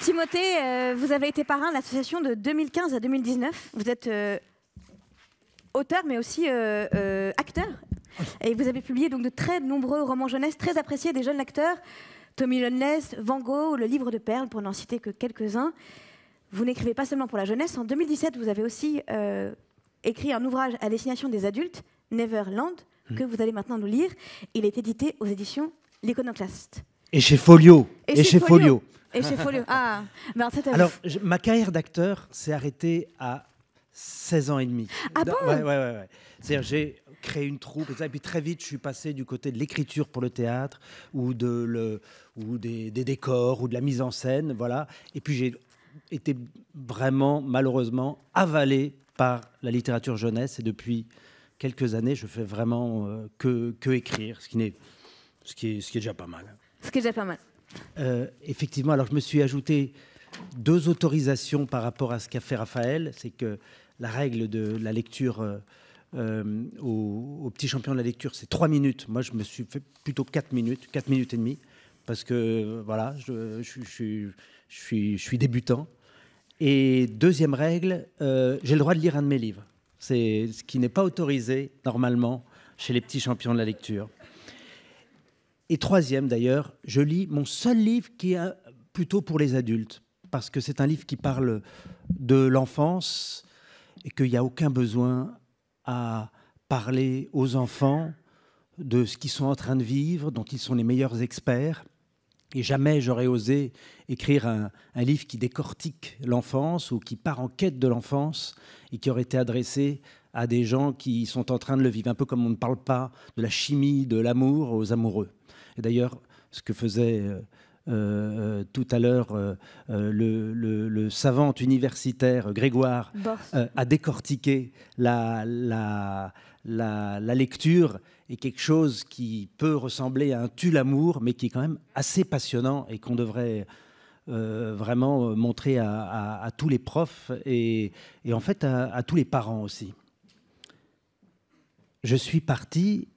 Timothée, vous avez été parrain de l'association de 2015 à 2019. Vous êtes auteur, mais aussi acteur. Et vous avez publié donc de très nombreux romans jeunesse très appréciés des jeunes lecteurs. Tommy Loveless, Van Gogh, Le Livre de Perles, pour n'en citer que quelques-uns. Vous n'écrivez pas seulement pour la jeunesse. En 2017, vous avez aussi écrit un ouvrage à destination des adultes, Neverland, que vous allez maintenant nous lire. Il est édité aux éditions L'Iconoclaste. Et chez Folio. Et chez Folio. Et chez Folio. Ah, ben, alors, ma carrière d'acteur s'est arrêtée à 16 ans et demi. Ah bon? Ouais. C'est-à-dire, j'ai créé une troupe, et puis très vite, je suis passé du côté de l'écriture pour le théâtre, ou des décors, ou de la mise en scène, voilà. Et puis, j'ai été vraiment, malheureusement, avalé par la littérature jeunesse, et depuis quelques années, je fais vraiment que écrire, ce qui est déjà pas mal. Ce qui est déjà pas mal. Effectivement, alors je me suis ajouté 2 autorisations par rapport à ce qu'a fait Raphaël. C'est que la règle de la lecture au petit champion de la lecture, c'est 3 minutes. Moi, je me suis fait plutôt 4 minutes et demie, parce que voilà, je suis débutant. Et deuxième règle, j'ai le droit de lire un de mes livres. C'est ce qui n'est pas autorisé normalement chez les petits champions de la lecture. Et troisième d'ailleurs, je lis mon seul livre qui est plutôt pour les adultes, parce que c'est un livre qui parle de l'enfance et qu'il n'y a aucun besoin à parler aux enfants de ce qu'ils sont en train de vivre, dont ils sont les meilleurs experts. Et jamais j'aurais osé écrire un livre qui décortique l'enfance ou qui part en quête de l'enfance et qui aurait été adressé à des gens qui sont en train de le vivre, un peu comme on ne parle pas de la chimie de l'amour aux amoureux. Et d'ailleurs, ce que faisait tout à l'heure le savant universitaire Grégoire a décortiqué la lecture est quelque chose qui peut ressembler à un tue-l'amour, mais qui est quand même assez passionnant et qu'on devrait vraiment montrer à tous les profs et en fait à tous les parents aussi. Je suis parti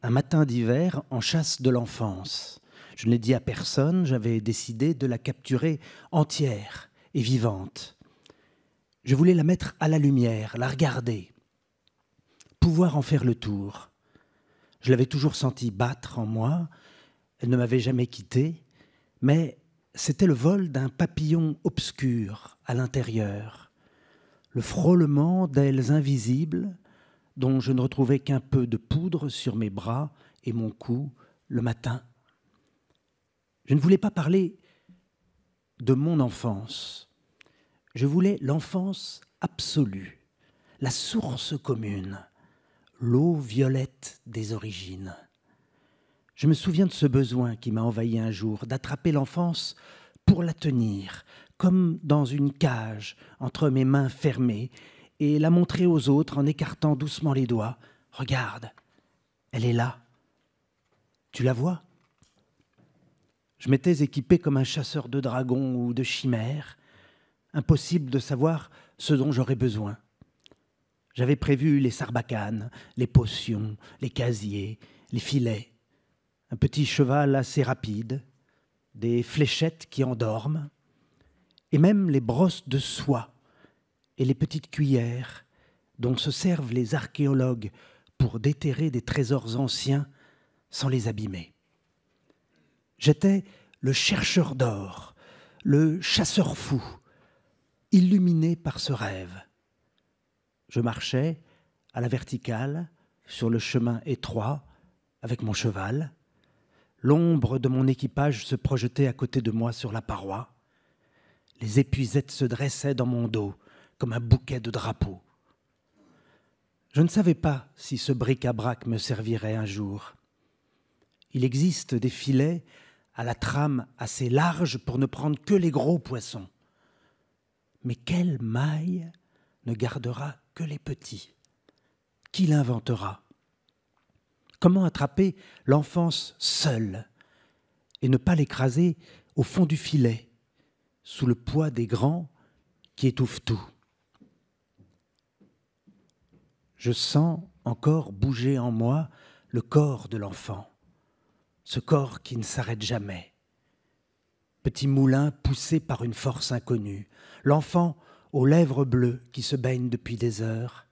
un matin d'hiver en chasse de l'enfance. Je ne l'ai dit à personne, j'avais décidé de la capturer entière et vivante. Je voulais la mettre à la lumière, la regarder, pouvoir en faire le tour. Je l'avais toujours senti battre en moi, elle ne m'avait jamais quitté, mais c'était le vol d'un papillon obscur à l'intérieur, le frôlement d'ailes invisibles dont je ne retrouvais qu'un peu de poudre sur mes bras et mon cou le matin. Je ne voulais pas parler de mon enfance. Je voulais l'enfance absolue, la source commune, l'eau violette des origines. Je me souviens de ce besoin qui m'a envahi un jour, d'attraper l'enfance pour la tenir, comme dans une cage, entre mes mains fermées, et la montrer aux autres en écartant doucement les doigts. « Regarde, elle est là. Tu la vois ?» Je m'étais équipé comme un chasseur de dragons ou de chimères. Impossible de savoir ce dont j'aurais besoin. J'avais prévu les sarbacanes, les potions, les casiers, les filets, un petit cheval assez rapide, des fléchettes qui endorment, et même les brosses de soie et les petites cuillères dont se servent les archéologues pour déterrer des trésors anciens sans les abîmer. J'étais le chercheur d'or, le chasseur fou, illuminé par ce rêve. Je marchais à la verticale, sur le chemin étroit, avec mon cheval. L'ombre de mon équipage se projetait à côté de moi sur la paroi. Les épuisettes se dressaient dans mon dos, comme un bouquet de drapeaux. Je ne savais pas si ce bric-à-brac me servirait un jour. Il existe des filets à la trame assez large pour ne prendre que les gros poissons. Mais quelle maille ne gardera que les petits? Qui l'inventera? Comment attraper l'enfance seule et ne pas l'écraser au fond du filet, sous le poids des grands qui étouffent tout? Je sens encore bouger en moi le corps de l'enfant, ce corps qui ne s'arrête jamais. petit moulin poussé par une force inconnue, l'enfant aux lèvres bleues qui se baigne depuis des heures,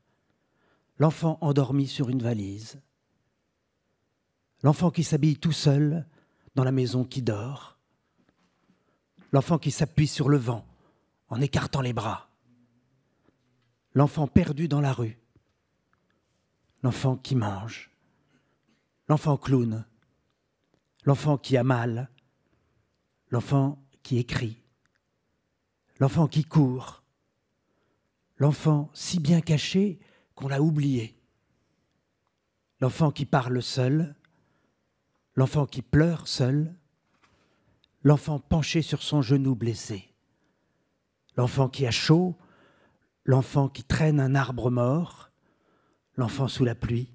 l'enfant endormi sur une valise, l'enfant qui s'habille tout seul dans la maison qui dort, l'enfant qui s'appuie sur le vent en écartant les bras, l'enfant perdu dans la rue, l'enfant qui mange, l'enfant clown, l'enfant qui a mal, l'enfant qui écrit, l'enfant qui court, l'enfant si bien caché qu'on l'a oublié, l'enfant qui parle seul, l'enfant qui pleure seul, l'enfant penché sur son genou blessé, l'enfant qui a chaud, l'enfant qui traîne un arbre mort, l'enfant sous la pluie,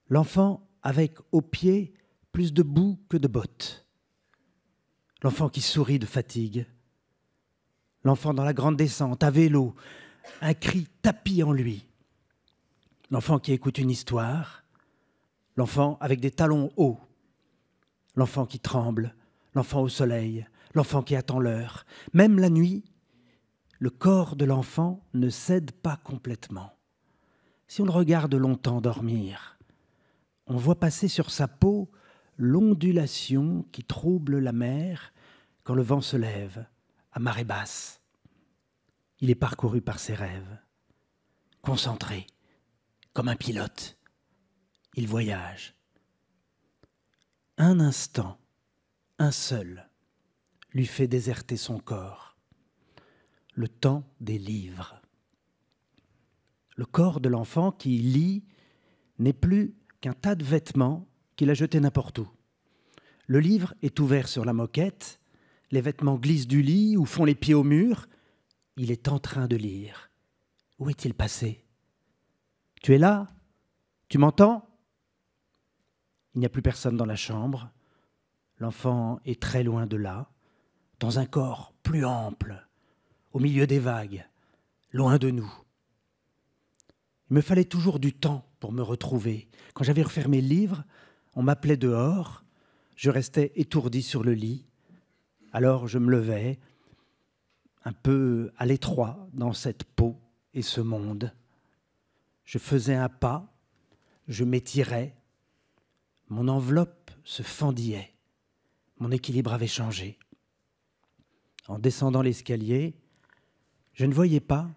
l'enfant avec aux pieds plus de boue que de bottes, l'enfant qui sourit de fatigue, l'enfant dans la grande descente, à vélo, un cri tapi en lui, l'enfant qui écoute une histoire, l'enfant avec des talons hauts, l'enfant qui tremble, l'enfant au soleil, l'enfant qui attend l'heure. Même la nuit, le corps de l'enfant ne cède pas complètement. Si on le regarde longtemps dormir, on voit passer sur sa peau l'ondulation qui trouble la mer quand le vent se lève à marée basse. Il est parcouru par ses rêves, concentré, comme un pilote. Il voyage. Un instant, un seul, lui fait déserter son corps. Le temps des livres. Le corps de l'enfant qui lit n'est plus qu'un tas de vêtements qu'il a jetés n'importe où. Le livre est ouvert sur la moquette, les vêtements glissent du lit ou font les pieds au mur. Il est en train de lire. Où est-il passé? Tu es là? Tu m'entends? Il n'y a plus personne dans la chambre. L'enfant est très loin de là, dans un corps plus ample, au milieu des vagues, loin de nous. Il me fallait toujours du temps pour me retrouver. Quand j'avais refermé le livre, on m'appelait dehors, je restais étourdi sur le lit. Alors je me levais, un peu à l'étroit dans cette peau et ce monde. Je faisais un pas, je m'étirais, mon enveloppe se fendillait, mon équilibre avait changé. En descendant l'escalier, je ne voyais pas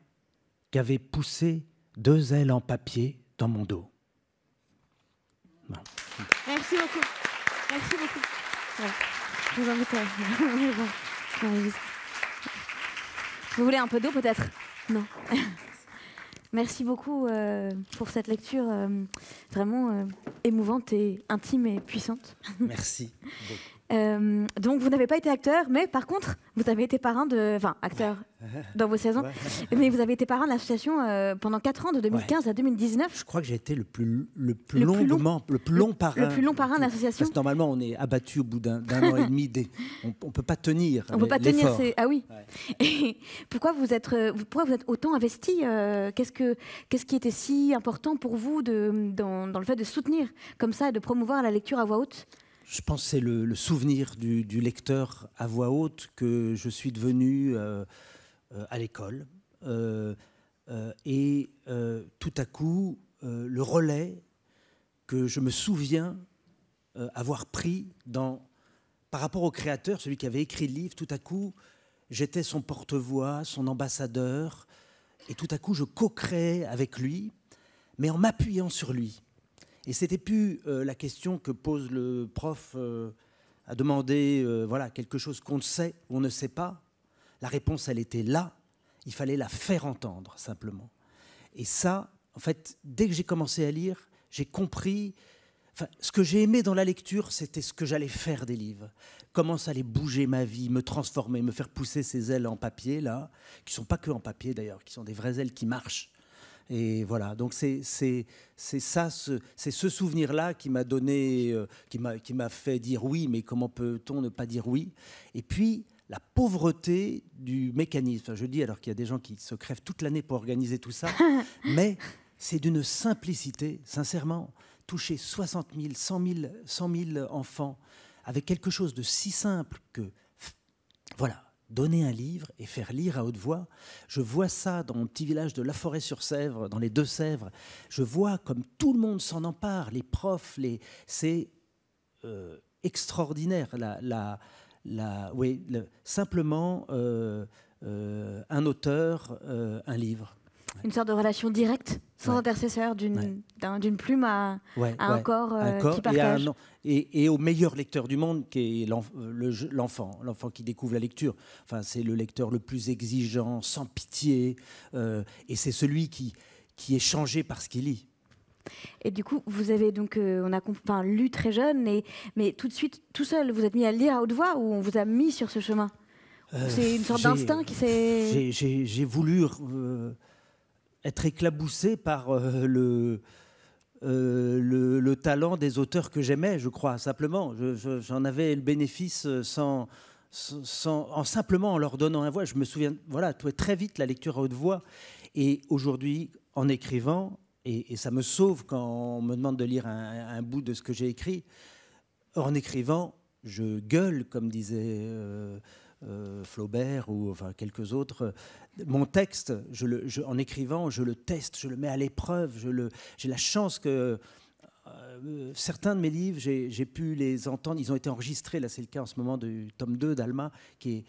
qu'avaient poussé 2 ailes en papier dans mon dos. Non. Merci beaucoup. Merci beaucoup. Ouais. Je vous invite à... Vous voulez un peu d'eau peut-être? Non. Merci beaucoup pour cette lecture vraiment émouvante et intime et puissante. Merci. Donc vous n'avez pas été acteur, mais par contre, vous avez été parrain de... Enfin, acteur dans vos saisons, mais vous avez été parrain de l'association pendant 4 ans, de 2015 à 2019. Je crois que j'ai été le plus long parrain. Le plus long parrain de l'association. Parce que normalement, on est abattu au bout d'un an et demi. On ne peut pas tenir. On ne peut pas tenir. Ah oui. Ouais. Et pourquoi vous êtes autant investi? Qu'est-ce qui était si important pour vous dans le fait de soutenir comme ça et de promouvoir la lecture à voix haute? Je pense que c'est le souvenir du lecteur à voix haute que je suis devenu à l'école. Et tout à coup, le relais que je me souviens avoir pris par rapport au créateur, celui qui avait écrit le livre, tout à coup, j'étais son porte-voix, son ambassadeur, et tout à coup, je co-créais avec lui, mais en m'appuyant sur lui. Et c'était plus la question que pose le prof à demander voilà, quelque chose qu'on sait ou on ne sait pas. La réponse, elle était là. Il fallait la faire entendre, simplement. Et ça, en fait, dès que j'ai commencé à lire, j'ai compris... ce que j'ai aimé dans la lecture, c'était ce que j'allais faire des livres. Comment ça allait bouger ma vie, me transformer, me faire pousser ces ailes en papier, là, qui ne sont pas que en papier, d'ailleurs, qui sont des vraies ailes qui marchent. Et voilà, donc c'est ce souvenir-là qui m'a donné, qui m'a fait dire oui, mais comment peut-on ne pas dire oui? Et puis, la pauvreté du mécanisme. Enfin, je dis alors qu'il y a des gens qui se crèvent toute l'année pour organiser tout ça, mais c'est d'une simplicité, sincèrement, toucher 60 000, 100 000 enfants avec quelque chose de si simple que Voilà, donner un livre et faire lire à haute voix. Je vois ça dans mon petit village de La Forêt-sur-Sèvre, dans les Deux-Sèvres. Je vois comme tout le monde s'en empare, les profs, c'est extraordinaire. Simplement un auteur, un livre. Une sorte de relation directe, sans intercesseur, d'une plume à un corps qui partage. Et au meilleur lecteur du monde, qui est l'enfant qui découvre la lecture. Enfin, c'est le lecteur le plus exigeant, sans pitié, et c'est celui qui est changé par ce qu'il lit. Et du coup, vous avez donc, lu très jeune, mais tout de suite, tout seul, vous êtes mis à lire à haute voix ou on vous a mis sur ce chemin? C'est une sorte d'instinct qui s'est... J'ai voulu être éclabousé par le talent des auteurs que j'aimais, je crois, simplement. J'en avais le bénéfice simplement en leur donnant une voix. Je me souviens, très vite la lecture à haute voix. Et aujourd'hui, en écrivant, et ça me sauve quand on me demande de lire un bout de ce que j'ai écrit, en écrivant, je gueule, comme disait Flaubert ou quelques autres. Mon texte, en écrivant, je le teste, je le mets à l'épreuve. J'ai la chance que certains de mes livres, j'ai pu les entendre. Ils ont été enregistrés. Là, c'est le cas en ce moment du tome 2 d'Alma, qui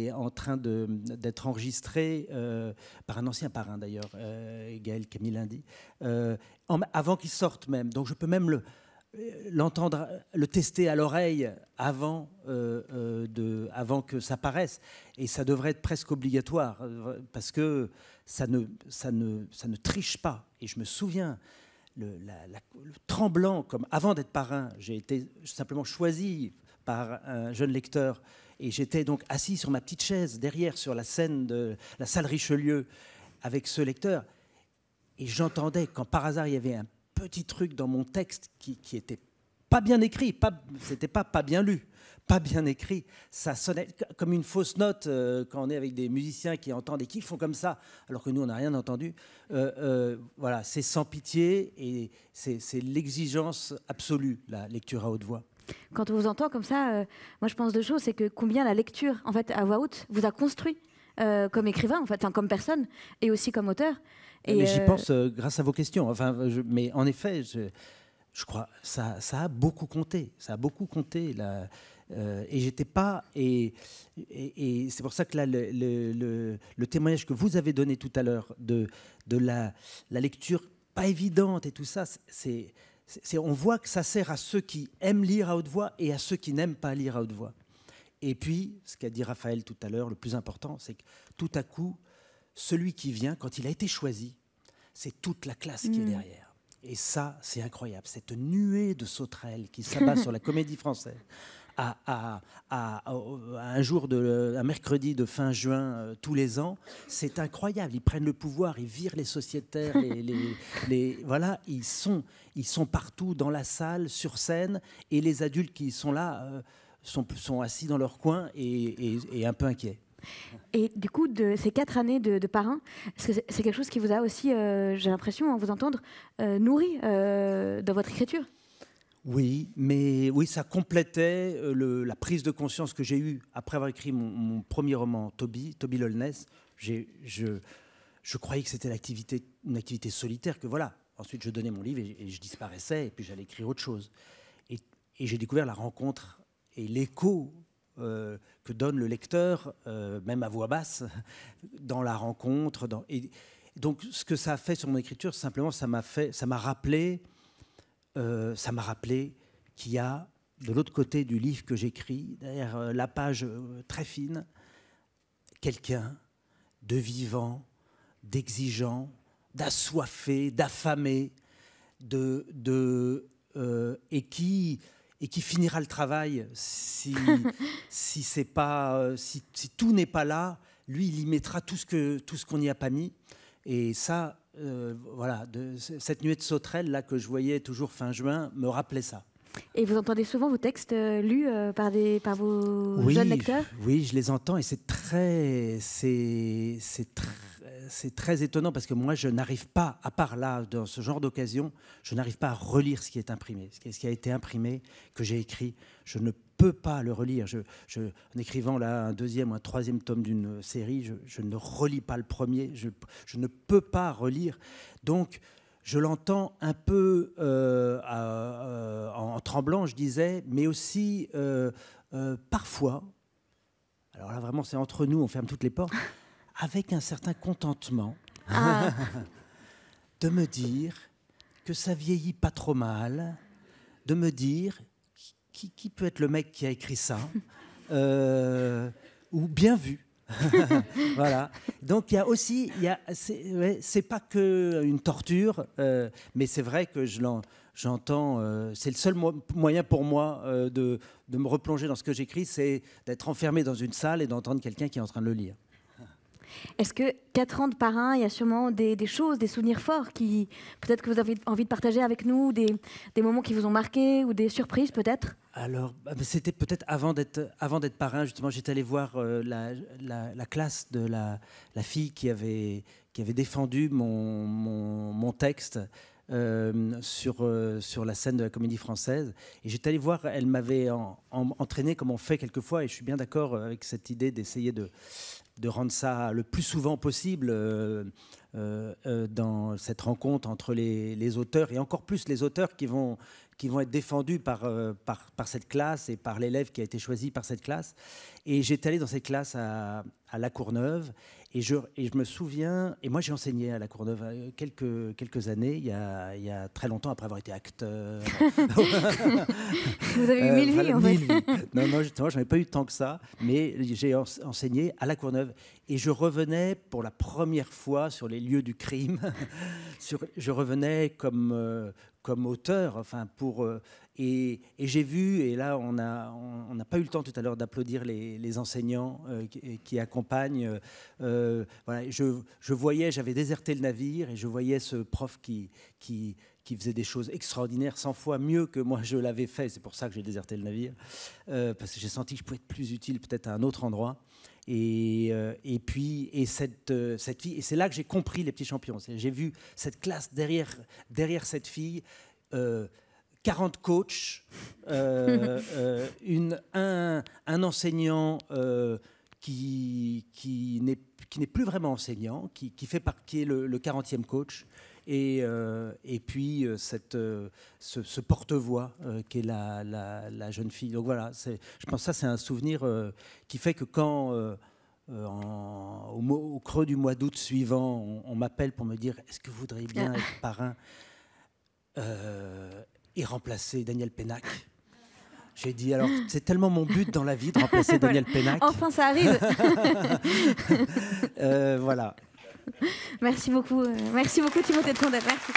est en train d'être enregistré par un ancien parrain, d'ailleurs, Gaël Camille-Lundy, avant qu'il sorte même. Donc, je peux même l'entendre, le tester à l'oreille avant que ça paraisse, et ça devrait être presque obligatoire parce que ça ne triche pas. Et je me souviens le tremblant, comme avant d'être parrain, j'ai été simplement choisi par un jeune lecteur et j'étais donc assis sur ma petite chaise derrière sur la scène de la salle Richelieu avec ce lecteur, et j'entendais quand par hasard il y avait un petit truc dans mon texte qui était pas bien écrit, c'était pas bien lu, pas bien écrit. Ça sonnait comme une fausse note quand on est avec des musiciens qui entendent et qui font comme ça, alors que nous on n'a rien entendu. Voilà, c'est sans pitié et c'est l'exigence absolue, la lecture à haute voix. Quand on vous entend comme ça, moi je pense deux choses, c'est que combien la lecture, en fait, à voix haute, vous a construit comme écrivain, en fait, comme personne, et aussi comme auteur. Mais j'y pense grâce à vos questions. Mais en effet, je crois ça a beaucoup compté. Ça a beaucoup compté. Et j'étais pas. Et c'est pour ça que là, le témoignage que vous avez donné tout à l'heure de la lecture pas évidente et tout ça, on voit que ça sert à ceux qui aiment lire à haute voix et à ceux qui n'aiment pas lire à haute voix. Et puis, ce qu'a dit Raphaël tout à l'heure, le plus important, c'est que tout à coup, celui qui vient, quand il a été choisi, c'est toute la classe qui est derrière. Et ça, c'est incroyable. Cette nuée de sauterelles qui s'abat sur la Comédie Française à un mercredi de fin juin tous les ans, c'est incroyable. Ils prennent le pouvoir, ils virent les sociétaires, voilà, ils sont partout dans la salle, sur scène, et les adultes qui sont là sont assis dans leur coin et un peu inquiets. Et du coup, de ces 4 années de parrain, c'est quelque chose qui vous a aussi, j'ai l'impression, à vous entendre, nourri dans votre écriture? Oui, mais oui, ça complétait la prise de conscience que j'ai eue après avoir écrit mon premier roman, Toby Lolness. Je croyais que c'était une activité solitaire, que voilà. Ensuite, je donnais mon livre et je disparaissais, et puis j'allais écrire autre chose. Et j'ai découvert la rencontre et l'écho que donne le lecteur, même à voix basse, dans la rencontre. Et donc, ce que ça a fait sur mon écriture, simplement, ça m'a rappelé qu'il y a, de l'autre côté du livre que j'écris, derrière la page très fine, quelqu'un de vivant, d'exigeant, d'assoiffé, d'affamé, et qui finira le travail si tout n'est pas là. Lui, il y mettra tout ce qu'on n'y a pas mis. Et ça, voilà, cette nuée de sauterelles là que je voyais toujours fin juin me rappelait ça. Et vous entendez souvent vos textes lus par vos jeunes lecteurs? Oui, je les entends et c'est c'est très étonnant parce que moi, je n'arrive pas, à part là, dans ce genre d'occasion, je n'arrive pas à relire ce qui est imprimé, ce qui a été imprimé, que j'ai écrit. Je ne peux pas le relire. En écrivant là un deuxième ou un troisième tome d'une série, je ne relis pas le premier. Je ne peux pas relire. Donc, je l'entends un peu en tremblant, je disais, mais aussi parfois, alors là vraiment c'est entre nous, on ferme toutes les portes, avec un certain contentement de me dire que ça vieillit pas trop mal, de me dire qui peut être le mec qui a écrit ça, ou bien vu. Voilà. Donc il y a aussi, c'est pas que une torture, mais c'est vrai que j'entends. C'est le seul moyen pour moi de me replonger dans ce que j'écris, c'est d'être enfermé dans une salle et d'entendre quelqu'un qui est en train de le lire. Est-ce que 4 ans de parrain, il y a sûrement des choses, des souvenirs forts qui peut-être que vous avez envie de partager avec nous, des moments qui vous ont marqué ou des surprises peut-être? Alors, c'était peut-être avant d'être parrain, justement, j'étais allé voir la classe de la fille qui avait défendu mon texte sur la scène de la Comédie Française. Et j'étais allé voir, elle m'avait entraîné comme on fait quelquefois, et je suis bien d'accord avec cette idée d'essayer de rendre ça le plus souvent possible dans cette rencontre entre les auteurs, et encore plus les auteurs qui vont être défendus par cette classe et par l'élève qui a été choisi par cette classe. Et j'étais allé dans cette classe à La Courneuve, et je me souviens, et moi j'ai enseigné à La Courneuve quelques années, il y a très longtemps, après avoir été acteur. Vous avez eu 1000 vies en fait. Non, justement, j'en ai pas eu tant que ça, mais j'ai enseigné à La Courneuve, et je revenais pour la première fois sur les lieux du crime. Je revenais comme auteur, enfin et j'ai vu, et là on n'a pas eu le temps tout à l'heure d'applaudir les enseignants qui accompagnent. Voilà, je voyais, j'avais déserté le navire et je voyais ce prof qui faisait des choses extraordinaires, 100 fois mieux que moi je l'avais fait. C'est pour ça que j'ai déserté le navire, parce que j'ai senti que je pouvais être plus utile peut-être à un autre endroit. Et cette fille, et c'est là que j'ai compris Les Petits Champions. J'ai vu cette classe derrière cette fille, 40 coachs, un enseignant qui n'est plus vraiment enseignant, qui est le 40e coach, et puis ce porte-voix qui est la jeune fille. Donc voilà, je pense que ça c'est un souvenir qui fait que quand au creux du mois d'août suivant, on m'appelle pour me dire est-ce que vous voudriez bien être parrain et remplacer Daniel Pénac. J'ai dit, alors, c'est tellement mon but dans la vie de remplacer Daniel Pénac. Enfin, ça arrive. Voilà. Merci beaucoup Timothée de Tondel. Merci.